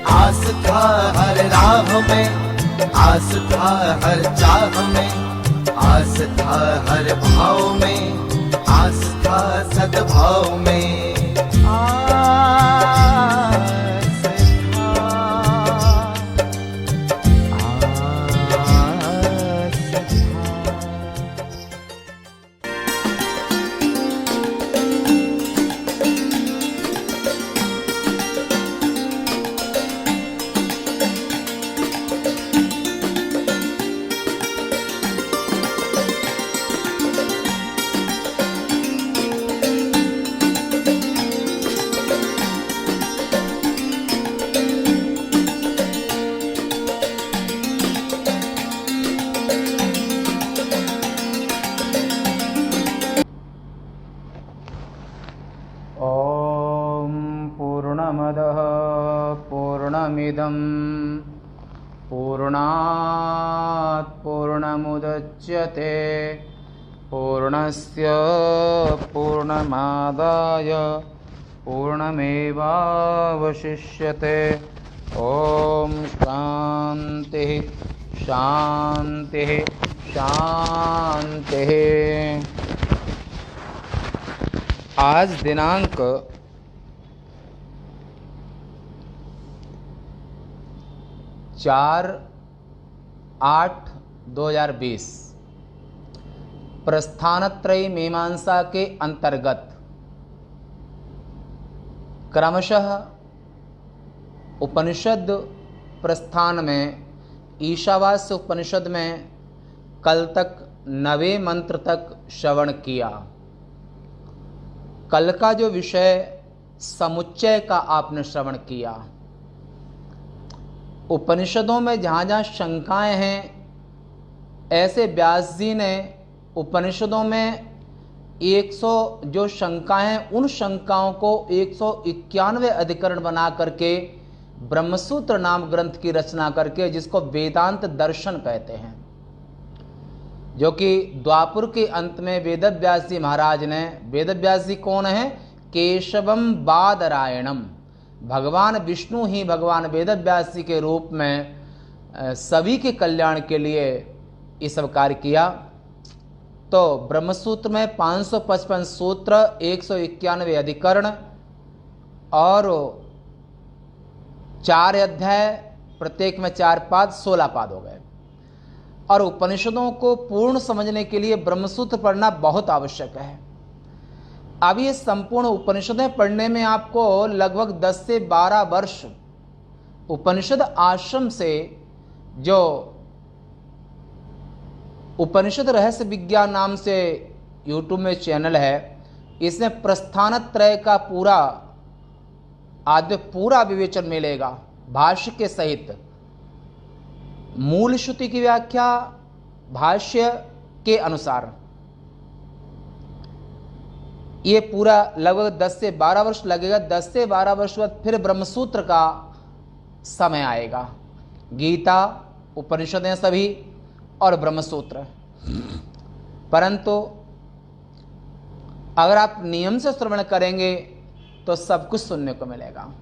आस था हर राह में, आस था हर चाह में, आस था हर भाव में, आस था सद्भाव में। आस था, आस ॐ पूर्णमदः पूर्णमिदं पूर्णात् पूर्णमुदच्यते पूर्णस्य पूर्णमादाय पूर्णमेवावशिष्यते। ॐ शान्तिः शान्तिः शान्तिः। आज दिनांक 4/8/2020 प्रस्थानत्रयी मीमांसा के अंतर्गत क्रमशः उपनिषद प्रस्थान में ईशावास्य उपनिषद में कल तक 9वें मंत्र तक श्रवण किया। कल का जो विषय समुच्चय का आपने श्रवण किया। उपनिषदों में जहाँ जहाँ शंकाएं हैं, ऐसे व्यास जी ने उपनिषदों में 100 जो शंकाएं हैं, उन शंकाओं को 191 अधिकरण बना करके ब्रह्मसूत्र नाम ग्रंथ की रचना करके, जिसको वेदांत दर्शन कहते हैं, जो कि द्वापर के अंत में वेदव्यास जी महाराज ने, वेदव्यास जी कौन है? केशवम बादरायणम, भगवान विष्णु ही भगवान वेदव्यास जी के रूप में सभी के कल्याण के लिए ये सब कार्य किया। तो ब्रह्मसूत्र में 555 सूत्र, 191 अधिकरण और 4 अध्याय, प्रत्येक में 4 पाद, 16 पाद हो गए। और उपनिषदों को पूर्ण समझने के लिए ब्रह्मसूत्र पढ़ना बहुत आवश्यक है। अब ये संपूर्ण उपनिषदें पढ़ने में आपको लगभग 10 से 12 वर्ष उपनिषद आश्रम से, जो उपनिषद रहस्य विज्ञान नाम से यूट्यूब में चैनल है, इसमें प्रस्थानत्रय का पूरा विवेचन मिलेगा, भाष्य के सहित, मूल श्रुति की व्याख्या भाष्य के अनुसार। ये पूरा लगभग 10 से 12 वर्ष लगेगा। 10 से 12 वर्ष बाद फिर ब्रह्मसूत्र का समय आएगा। गीता, उपनिषदें सभी और ब्रह्मसूत्र। परंतु अगर आप नियम से श्रवण करेंगे तो सब कुछ सुनने को मिलेगा।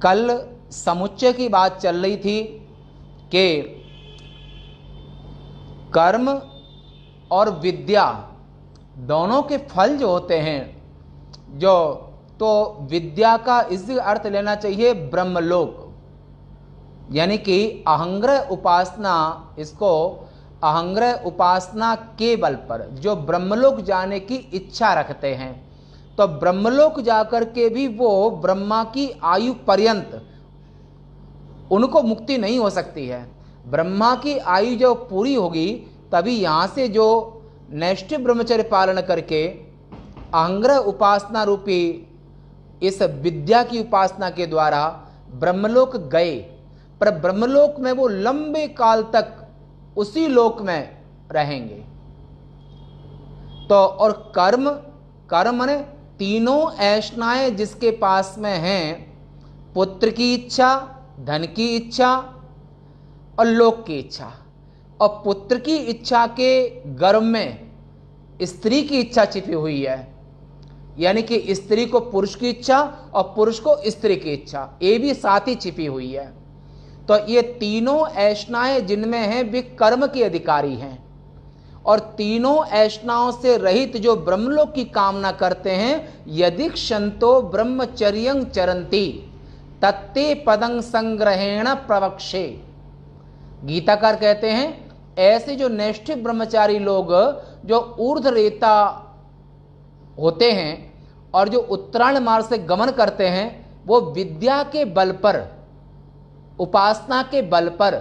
कल समुच्चय की बात चल रही थी कि कर्म और विद्या दोनों के फल जो होते हैं, जो तो विद्या का इसी अर्थ लेना चाहिए ब्रह्मलोक, यानी कि अहंग्रह उपासना, इसको अहंग्रह उपासना के बल पर जो ब्रह्मलोक जाने की इच्छा रखते हैं, तो ब्रह्मलोक जाकर के भी वो ब्रह्मा की आयु पर्यंत उनको मुक्ति नहीं हो सकती है। ब्रह्मा की आयु जब पूरी होगी तभी यहाँ से जो नैष्ठिक ब्रह्मचर्य पालन करके अहंग्रह उपासना रूपी इस विद्या की उपासना के द्वारा ब्रह्मलोक गए, पर ब्रह्मलोक में वो लंबे काल तक उसी लोक में रहेंगे। तो और कर्म, कर्म माने तीनों ऐष्णाएं जिसके पास में हैं, पुत्र की इच्छा, धन की इच्छा और लोक की इच्छा। और पुत्र की इच्छा के गर्भ में स्त्री की इच्छा छिपी हुई है, यानी कि स्त्री को पुरुष की इच्छा और पुरुष को स्त्री की इच्छा, ये भी साथ ही छिपी हुई है। तो ये तीनों ऐष्णाएं जिनमें हैं वे कर्म के अधिकारी हैं, और तीनों ऐष्णाओं से रहित जो ब्रह्मलोक की कामना करते हैं, यदि क्षंतो ब्रह्मचर्यं चरंती तत्ते पदं संग्रहेण प्रवक्षे। गीताकार कहते हैं ऐसे जो नैष्ठिक ब्रह्मचारी लोग जो ऊर्ध्वरेता होते हैं और जो उत्तरायण मार्ग से गमन करते हैं, वो विद्या के बल पर, उपासना के बल पर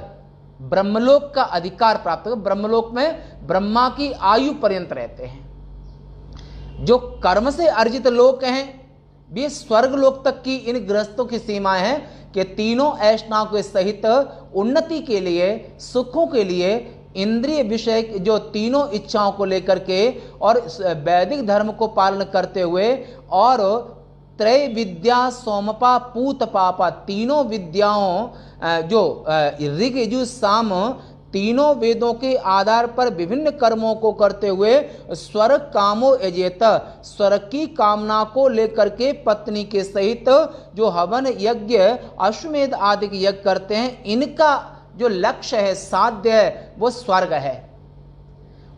ब्रह्मलोक का अधिकार प्राप्त कर, ब्रह्मलोक में ब्रह्मा की आयु पर्यंत रहते हैं। जो कर्म से अर्जित लोक हैं वे स्वर्ग लोक तक की इन गृहस्थों की सीमा है कि तीनों ऐष्णाओं के सहित उन्नति के लिए, सुखों के लिए, इंद्रिय विषय जो तीनों इच्छाओं को लेकर के और वैदिक धर्म को पालन करते हुए, और त्रय विद्या सोमपा पूत पापा, तीनों विद्याओं जो ऋग यजुः साम तीनों वेदों के आधार पर विभिन्न कर्मों को करते हुए स्वर्ग कामो यजेत, स्वर्ग की कामना को लेकर के पत्नी के सहित जो हवन यज्ञ अश्वमेध आदि के यज्ञ करते हैं, इनका जो लक्ष्य है, साध्य है, वो स्वर्ग है।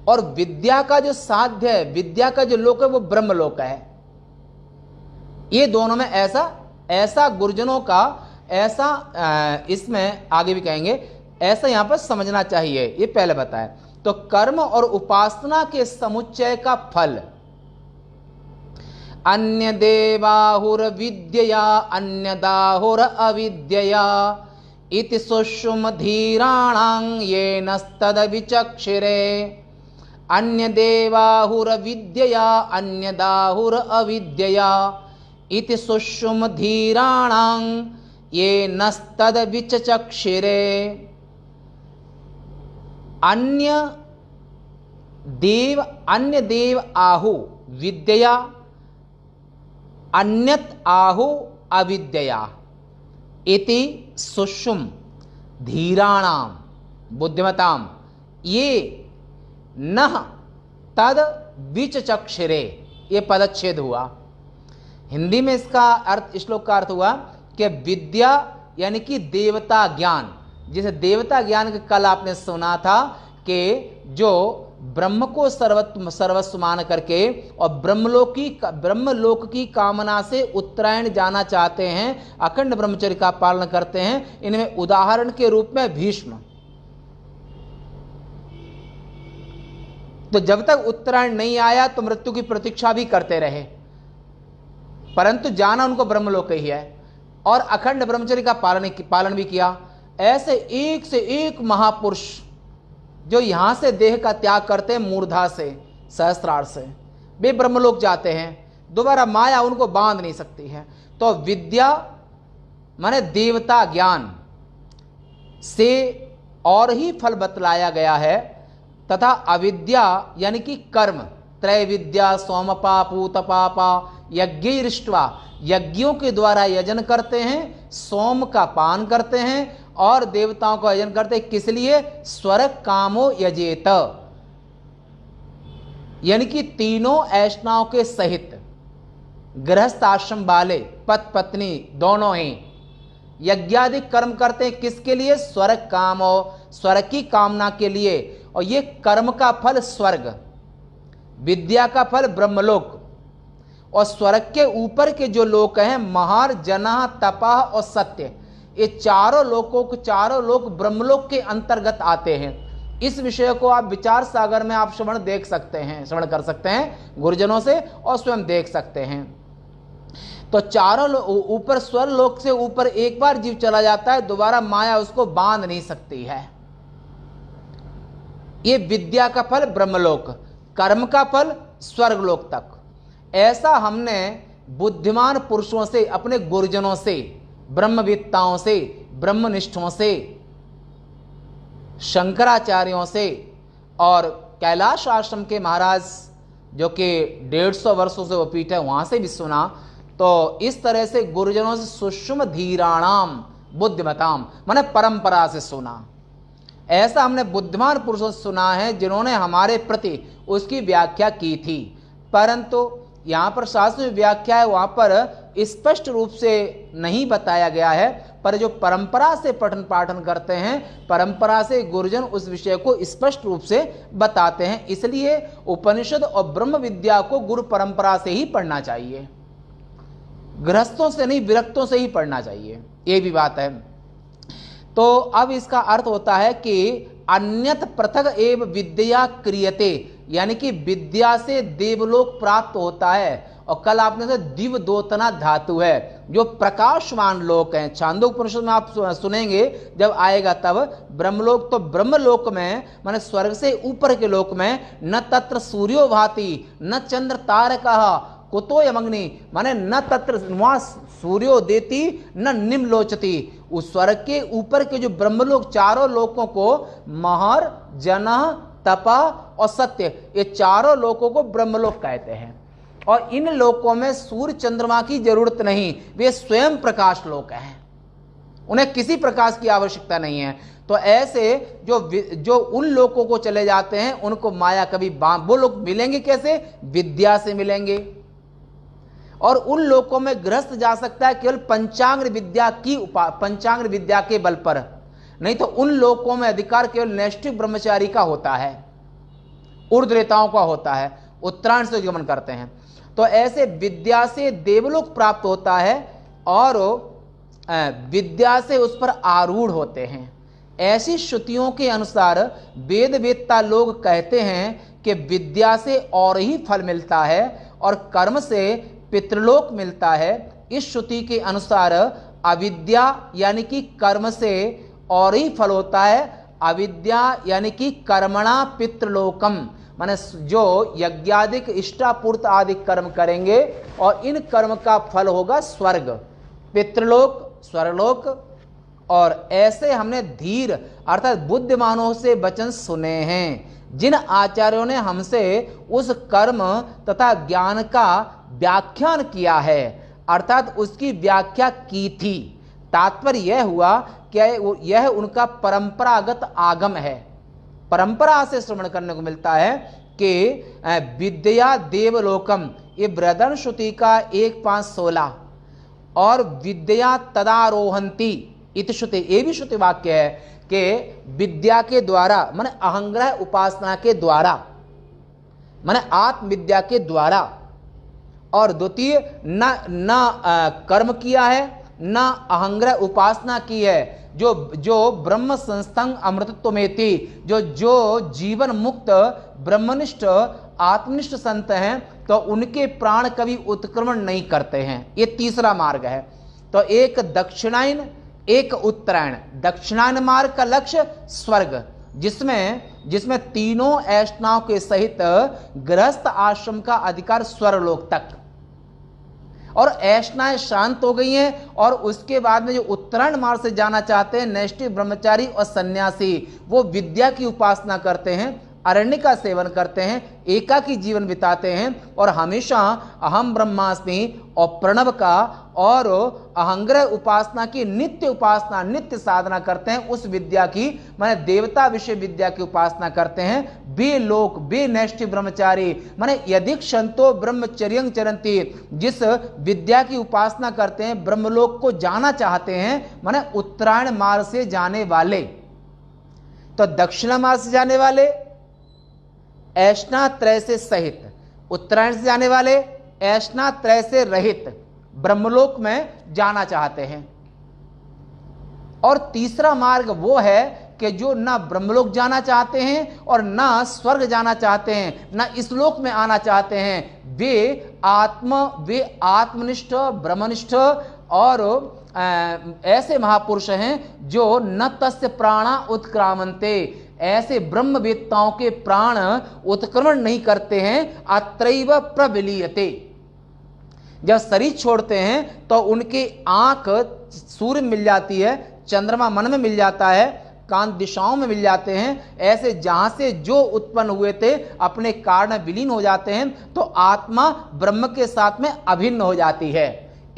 और विद्या का जो साध्य है, विद्या का जो लोक है, वो ब्रह्मलोक है। ये दोनों में ऐसा गुरुजनों का ऐसा इसमें आगे भी कहेंगे, ऐसा यहां पर समझना चाहिए। ये पहले बताया। तो कर्म और उपासना के समुच्चय का फल, अन्य देवाहुर विद्यया अन्यदाहुर अविद्यया इति सुषुम धीराणां येनस्तद विचक्षिरे। अन्य देवाहुर विद्यया अन्यदाहुर अविद्यया इति सुषुम धीराणां येनस्तद विचक्षिरे। अन्य देव आहु विद्यया अन्यत आहु अविद्यया इति सुषुम धीराणाम बुद्धिमताम ये नह तद विचक्षिरे। ये पदच्छेद हुआ। हिंदी में इसका अर्थ, श्लोक का अर्थ हुआ कि विद्या यानी कि देवता ज्ञान, जिसे देवता ज्ञान के कल आपने सुना था कि जो ब्रह्म को सर्वस्व मान करके और ब्रह्मलोक की कामना से उत्तरायण जाना चाहते हैं, अखंड ब्रह्मचर्य का पालन करते हैं। इनमें उदाहरण के रूप में भीष्म, तो जब तक उत्तरायण नहीं आया तो मृत्यु की प्रतीक्षा भी करते रहे, परंतु जाना उनको ब्रह्मलोक ही है और अखंड ब्रह्मचर्य का पालन भी किया। ऐसे एक से एक महापुरुष जो यहां से देह का त्याग करते हैं, मूर्धा से, सहस्त्रार से, वे ब्रह्मलोक जाते हैं। दोबारा माया उनको बांध नहीं सकती है। तो विद्या माने देवता ज्ञान से और ही फल बतलाया गया है, तथा अविद्या यानी कि कर्म, त्रय विद्या सोमपा पूतपापा यज्ञैरिष्ट्वा, यज्ञों के द्वारा यजन करते हैं, सोम का पान करते हैं और देवताओं का यजन करते हैं। किस लिए? स्वर्ग कामो यजेत, यानी कि तीनों ऐष्णाओं के सहित गृहस्थ आश्रम वाले पति पत्नी दोनों ही यज्ञादि कर्म करते हैं। किसके लिए? स्वर्ग कामो, स्वर्ग की कामना के लिए। और ये कर्म का फल स्वर्ग, विद्या का फल ब्रह्मलोक, और स्वर्ग के ऊपर के जो लोक हैं महार, जना, तपाह और सत्य, ये चारों लोक ब्रह्मलोक के अंतर्गत आते हैं। इस विषय को आप विचार सागर में आप श्रवण कर सकते हैं गुरुजनों से, और स्वयं देख सकते हैं। तो चारों ऊपर, स्वर्ग लोक से ऊपर एक बार जीव चला जाता है, दोबारा माया उसको बांध नहीं सकती है। ये विद्या का फल ब्रह्मलोक, कर्म का फल स्वर्गलोक तक। ऐसा हमने बुद्धिमान पुरुषों से, अपने गुरुजनों से, ब्रह्मविद्ताओं से, ब्रह्मनिष्ठों से, शंकराचार्यों से और कैलाश आश्रम के महाराज जो कि 150 वर्षों से वो पीठ है, वहां से भी सुना। तो इस तरह से गुरुजनों से सुषुम धीराणाम बुद्धिमताम माने परंपरा से सुना। ऐसा हमने बुद्धिमान पुरुषों से सुना है जिन्होंने हमारे प्रति उसकी व्याख्या की थी। परंतु यहाँ पर शास्त्र में व्याख्या है वहाँ पर स्पष्ट रूप से नहीं बताया गया है, पर जो परंपरा से पठन पाठन करते हैं, परंपरा से गुरुजन उस विषय को स्पष्ट रूप से बताते हैं। इसलिए उपनिषद और ब्रह्म विद्या को गुरु परंपरा से ही पढ़ना चाहिए, गृहस्थों से नहीं, विरक्तों से ही पढ़ना चाहिए, ये भी बात है। तो अब इसका अर्थ होता है कि अन्यत पृथक एव विद्या क्रियते, यानी कि विद्या से देवलोक प्राप्त होता है। और कल आपने से दिवदोतना धातु है, जो प्रकाशमान लोक हैं। छांदोग्योपनिषद में आप सुनेंगे जब आएगा तब, ब्रह्मलोक तो ब्रह्मलोक में माने स्वर्ग से ऊपर के लोक में, न तत्र सूर्यो भाति न चंद्र तारकः कुतो यमग्नि, माने न तत्र वहां सूर्यो देती न निम्नलोचती। उस स्वर्ग के ऊपर के जो ब्रह्मलोक, चारों लोकों को महर, जनः, तपा और सत्य, ये चारों लोकों को ब्रह्मलोक कहते हैं। और इन लोकों में सूर्य चंद्रमा की जरूरत नहीं, वे स्वयं प्रकाश लोक हैं, उन्हें किसी प्रकाश की आवश्यकता नहीं है। तो ऐसे जो उन लोकों को चले जाते हैं उनको माया कभी वो लोग मिलेंगे कैसे? विद्या से मिलेंगे। और उन लोकों में गृहस्थ जा सकता है केवल पंचांग विद्या के बल पर, नहीं तो उन लोकों में अधिकार केवल नैष्ठिक ब्रह्मचारी का होता है, ऊर्ध्वरेताओं का होता है, उत्तरायण से गमन करते हैं। तो ऐसे विद्या से देवलोक प्राप्त होता है और विद्या से उस पर आरूढ़ होते हैं। ऐसी श्रुतियों के अनुसार वेद वेत्ता लोग कहते हैं कि विद्या से और ही फल मिलता है और कर्म से पितृलोक मिलता है। इस श्रुति के अनुसार अविद्या यानी कि कर्म से और ही फल होता है, अविद्या यानी कि कर्मणा पितृलोकम, माने जो यज्ञादिक इष्टापूर्त आदि कर्म करेंगे और इन कर्म का फल होगा स्वर्ग, पितृलोक, स्वर्गलोक। और ऐसे हमने धीर अर्थात बुद्धिमानों से वचन सुने हैं, जिन आचार्यों ने हमसे उस कर्म तथा ज्ञान का व्याख्यान किया है, अर्थात उसकी व्याख्या की थी। तात्पर्य यह हुआ कि यह उनका परंपरागत आगम है, परंपरा से श्रवण करने को मिलता है कि विद्या देवलोकम, ये बृहदन श्रुति का 1:5-16 और विद्या तदारोहंती इति श्रुति, ये भी श्रुति वाक्य है कि विद्या के द्वारा माने अहंग्रह उपासना के द्वारा, माने आत्मविद्या के द्वारा। और द्वितीय न कर्म किया है न अहंग्रह उपासना की है। जो ब्रह्म संस्थं अमृतत्वमेति, जो जीवन मुक्त ब्रह्मनिष्ठ आत्मनिष्ठ संत हैं, तो उनके प्राण कभी उत्क्रमण नहीं करते हैं। ये तीसरा मार्ग है। तो एक दक्षिणायन एक उत्तरायण। दक्षिणायन मार्ग का लक्ष्य स्वर्ग, जिसमें तीनों ऐष्णाओं के सहित गृहस्थ आश्रम का अधिकार स्वर्गलोक तक, और ऐष्णाएं शांत हो गई हैं। और उसके बाद में जो उत्तरायण मार्ग से जाना चाहते हैं, नैष्ठिक ब्रह्मचारी और सन्यासी, वो विद्या की उपासना करते हैं, अरण्य का सेवन करते हैं, एकाकी जीवन बिताते हैं और हमेशा अहम ब्रह्मास्मि और प्रणव का और अहंग्रह उपासना की नित्य उपासना, नित्य साधना करते हैं। उस विद्या की माने देवता विषय विद्या की उपासना करते हैं। बे लोक बे नैष्ठिक ब्रह्मचारी माने यदिक संतो ब्रह्मचर्यं चरन्ति, जिस विद्या की उपासना करते हैं, ब्रह्मलोक को जाना चाहते हैं, माने उत्तरायण मार्ग से जाने वाले। तो दक्षिण मार्ग से जाने वाले ऐष्णात्रय से सहित, उत्तरायण से जाने वाले ऐष्णात्रय से रहित ब्रह्मलोक में जाना चाहते हैं। और तीसरा मार्ग वो है कि जो ना ब्रह्मलोक जाना चाहते हैं और ना स्वर्ग जाना चाहते हैं, ना इस लोक में आना चाहते हैं, वे आत्मनिष्ठ ब्रह्मनिष्ठ और ऐसे महापुरुष हैं जो न तस्य प्राणा उत्क्रामन्ते, ऐसे ब्रह्मवेत्ताओं के प्राण उत्क्रमण नहीं करते हैं। अत्रैव प्रविलीयते, जब शरीर छोड़ते हैं तो उनकी आंख सूर्य मिल जाती है, चंद्रमा मन में मिल जाता है, कांत दिशाओं में मिल जाते हैं। ऐसे जहां से जो उत्पन्न हुए थे अपने कारण विलीन हो जाते हैं, तो आत्मा ब्रह्म के साथ में अभिन्न हो जाती है।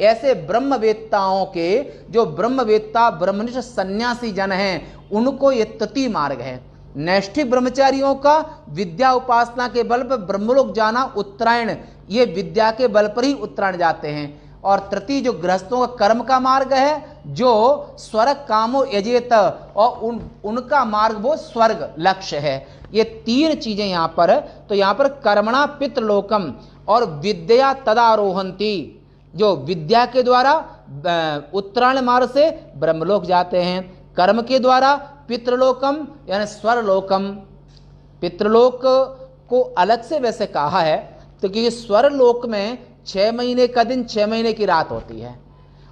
ऐसे ब्रह्मवेत्ताओं के, जो ब्रह्मवेत्ता ब्रह्मनिष्ठ सन्यासी जन हैं, उनको ये तृतीय मार्ग है। नैष्ठिक ब्रह्मचारियों का विद्या उपासना के बल पर ब्रह्मलोक जाना उत्तरायण, ये विद्या के बल पर ही उत्तरायण जाते हैं। और तृतीय जो गृहस्थों का कर्म का मार्ग है, जो स्वर्ग कामो यजेत, और उनका मार्ग वो स्वर्ग लक्ष्य है। ये तीन चीजें यहां पर, तो यहां पर कर्मणा पितृलोकम और विद्या तदारोहंती, जो विद्या के द्वारा उत्तरायण मार्ग से ब्रह्मलोक जाते हैं, कर्म के द्वारा पितृलोकम यानी स्वरलोकम। पितृलोक को अलग से वैसे कहा है तो क्योंकि स्वरलोक में 6 महीने का दिन 6 महीने की रात होती है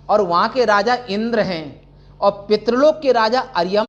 और वहां के राजा इंद्र हैं, और पितृलोक के राजा अर्यम